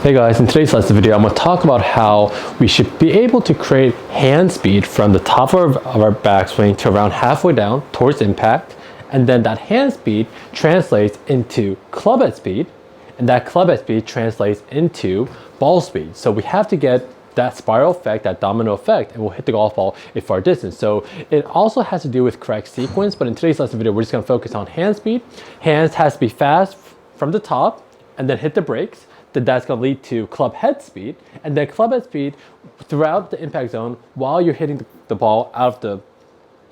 Hey guys, in today's lesson video, I'm going to talk about how we should be able to create hand speed from the top of our backswing to around halfway down towards impact. And then that hand speed translates into club head speed, and that club head speed translates into ball speed. So we have to get that spiral effect, that domino effect, and we'll hit the golf ball a far distance. So it also has to do with correct sequence, but in today's lesson video, we're just going to focus on hand speed. Hands has to be fast from the top and then hit the brakes. Then that's going to lead to club head speed, and then club head speed throughout the impact zone while you're hitting the ball out of the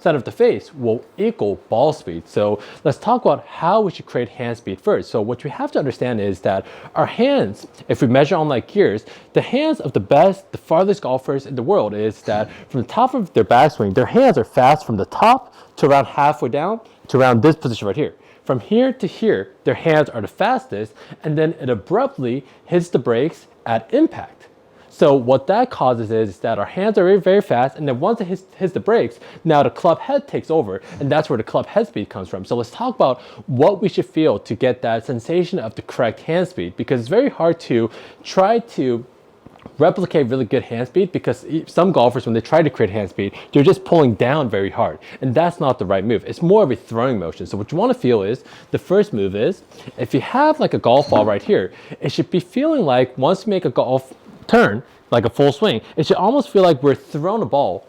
center of the face will equal ball speed. So let's talk about how we should create hand speed first. So what we have to understand is that our hands, if we measure on like gears, the hands of the best, the farthest golfers in the world is that from the top of their backswing, their hands are fast from the top to around halfway down to around this position right here. From here to here, their hands are the fastest, and then it abruptly hits the brakes at impact. So what that causes is that our hands are very, very fast, and then once it hits the brakes, now the club head takes over, and that's where the club head speed comes from. So let's talk about what we should feel to get that sensation of the correct hand speed, because it's very hard to try to replicate really good hand speed, because some golfers, when they try to create hand speed, they're just pulling down very hard, and that's not the right move. It's more of a throwing motion. So what you want to feel is, the first move is, if you have like a golf ball right here, it should be feeling like once you make a golf turn, like a full swing, it should almost feel like we're throwing a ball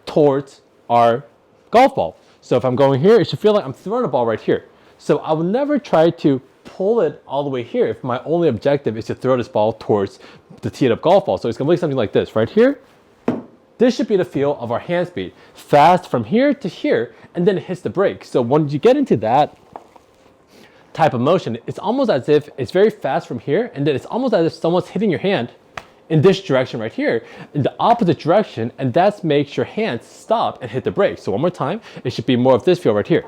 towards our golf ball. So if I'm going here, it should feel like I'm throwing a ball right here. So I would never try to pull it all the way here if my only objective is to throw this ball towards the teed up golf ball. So it's gonna look something like this right here. This should be the feel of our hand speed. Fast from here to here, and then it hits the brakes. So when you get into that type of motion, it's almost as if it's very fast from here, and then it's almost as if someone's hitting your hand in this direction right here, in the opposite direction, and that makes your hands stop and hit the brakes. So one more time, it should be more of this feel right here.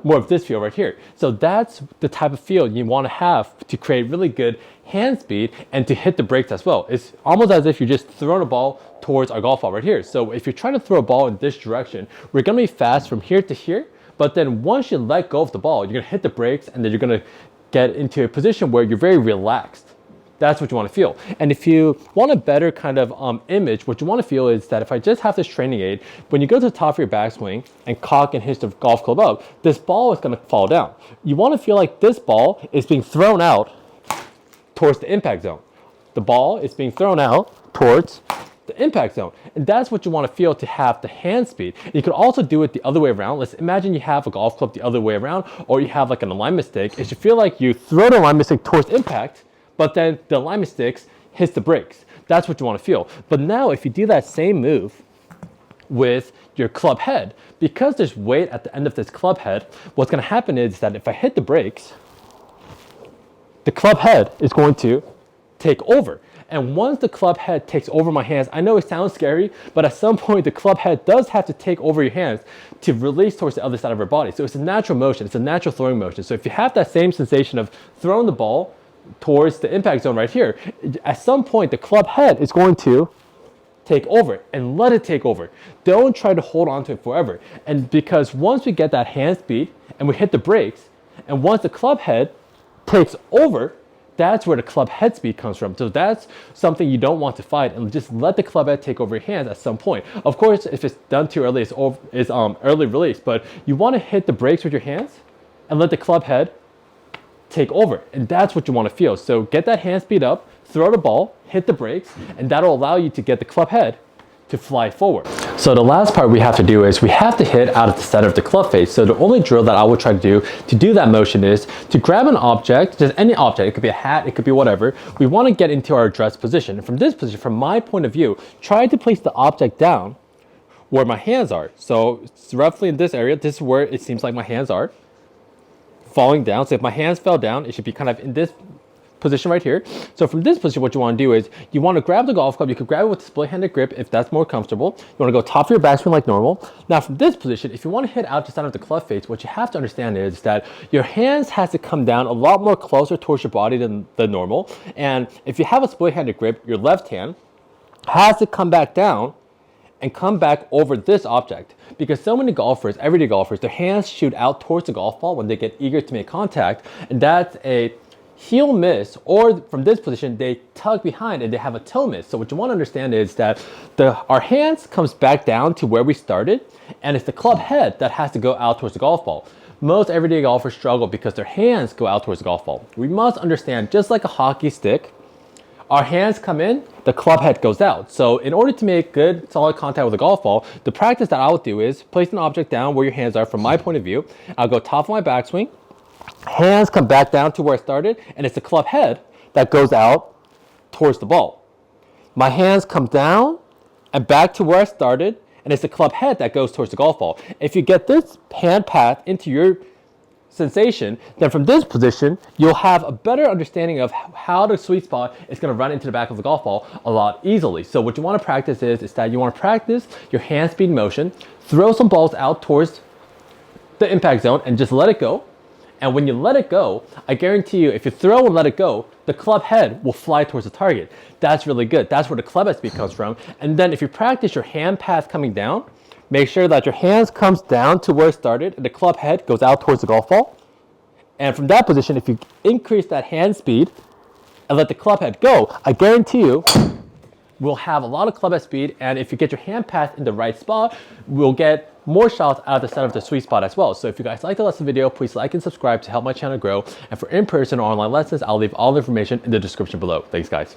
More of this feel right here. So that's the type of feel you want to have to create really good hand speed and to hit the brakes as well. It's almost as if you're just throwing a ball towards our golf ball right here. So if you're trying to throw a ball in this direction, we're going to be fast from here to here, but then once you let go of the ball, you're going to hit the brakes, and then you're going to get into a position where you're very relaxed. That's what you want to feel. And if you want a better kind of image, what you want to feel is that if I just have this training aid, when you go to the top of your backswing and cock and hit the golf club up, this ball is going to fall down. You want to feel like this ball is being thrown out towards the impact zone. The ball is being thrown out towards the impact zone. And that's what you want to feel to have the hand speed. You could also do it the other way around. Let's imagine you have a golf club the other way around, or you have like an alignment stick. It should feel like you throw the alignment stick towards impact, but then the alignment sticks hits the brakes. That's what you want to feel. But now if you do that same move with your club head, because there's weight at the end of this club head, what's going to happen is that if I hit the brakes, the club head is going to take over. And once the club head takes over my hands, I know it sounds scary, but at some point the club head does have to take over your hands to release towards the other side of your body. So it's a natural motion. It's a natural throwing motion. So if you have that same sensation of throwing the ball towards the impact zone right here, at some point the club head is going to take over, and let it take over. Don't try to hold on to it forever. And because once we get that hand speed and we hit the brakes, and once the club head takes over, that's where the club head speed comes from. So that's something you don't want to fight, and just let the club head take over your hands at some point. Of course, if it's done too early, it's early release, but you want to hit the brakes with your hands and let the club head take over, and that's what you want to feel. So get that hand speed up, throw the ball, hit the brakes, and that'll allow you to get the club head to fly forward. So the last part we have to do is we have to hit out of the center of the club face. So the only drill that I will try to do that motion is to grab an object, just any object. It could be a hat, it could be whatever. We want to get into our address position. And from this position, from my point of view, try to place the object down where my hands are. So it's roughly in this area. This is where it seems like my hands are falling down. So if my hands fell down, it should be kind of in this position right here. So from this position, what you want to do is you want to grab the golf club. You could grab it with a split-handed grip if that's more comfortable. You want to go top of your backswing like normal. Now from this position, if you want to hit out the center of the club face, what you have to understand is that your hands has to come down a lot more closer towards your body than normal. And if you have a split-handed grip, your left hand has to come back down and come back over this object, because so many golfers, everyday golfers, their hands shoot out towards the golf ball when they get eager to make contact, and that's a heel miss, or from this position, they tug behind and they have a toe miss. So what you want to understand is that our hands comes back down to where we started, and it's the club head that has to go out towards the golf ball. Most everyday golfers struggle because their hands go out towards the golf ball. We must understand, just like a hockey stick, our hands come in, the club head goes out. So in order to make good, solid contact with a golf ball, the practice that I would do is place an object down where your hands are from my point of view. I'll go top of my backswing, hands come back down to where I started, and it's the club head that goes out towards the ball. My hands come down and back to where I started, and it's the club head that goes towards the golf ball. If you get this hand path into your sensation, then from this position, you'll have a better understanding of how the sweet spot is going to run into the back of the golf ball a lot easily. So what you want to practice is that you want to practice your hand speed motion, throw some balls out towards the impact zone and just let it go. And when you let it go, I guarantee you, if you throw and let it go, the club head will fly towards the target. That's really good. That's where the club head speed comes from. And then if you practice your hand path coming down, make sure that your hands comes down to where it started and the club head goes out towards the golf ball. And from that position, if you increase that hand speed and let the club head go, I guarantee you, we'll have a lot of club head speed. And if you get your hand path in the right spot, we'll get more shots out of the center of the sweet spot as well. So if you guys like the lesson video, please like and subscribe to help my channel grow. And for in-person or online lessons, I'll leave all the information in the description below. Thanks, guys.